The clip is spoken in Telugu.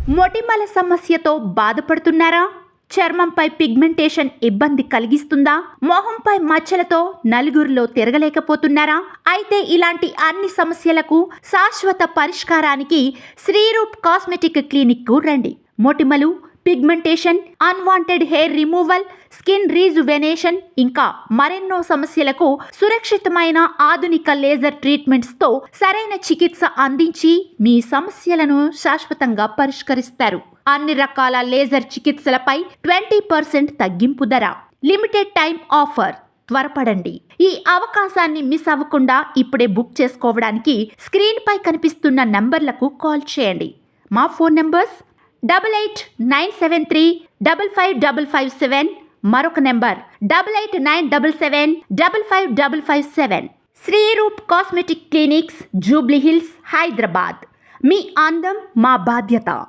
మొటిమల సమస్యతో బాధపడుతున్నారా? చర్మంపై పిగ్మెంటేషన్ ఇబ్బంది కలిగిస్తుందా? మొహంపై మచ్చలతో నలుగురిలో తిరగలేకపోతున్నారా? అయితే ఇలాంటి అన్ని సమస్యలకు శాశ్వత పరిష్కారానికి శ్రీరూప్ కాస్మెటిక్ క్లినిక్కు రండి. మొటిమలు, pigmentation, unwanted hair removal, skin rejuvenation ఇంకా మరెన్నో సమస్యలకు సురక్షితమైన ఆధునిక లేజర్ ట్రీట్మెంట్స్తో సరైన చికిత్స అందించి మీ సమస్యలను శాశ్వతంగా పరిష్కరిస్తారు. అన్ని రకాల లేజర్ చికిత్సలపై 20% తగ్గింపు ధర. Limited time offer. త్వరపడండి. ఈ అవకాశాన్ని మిస్ అవ్వకుండా ఇప్పుడే బుక్ చేసుకోవడానికి స్క్రీన్ పై కనిపిస్తున్న నంబర్లకు కాల్ చేయండి. మా ఫోన్ నంబర్స్ 8897355557, మరొక number 8897755557. Shreeroop cosmetic clinics, Jubilee Hills, Hyderabad. మీ అందం మా బాధ్యత.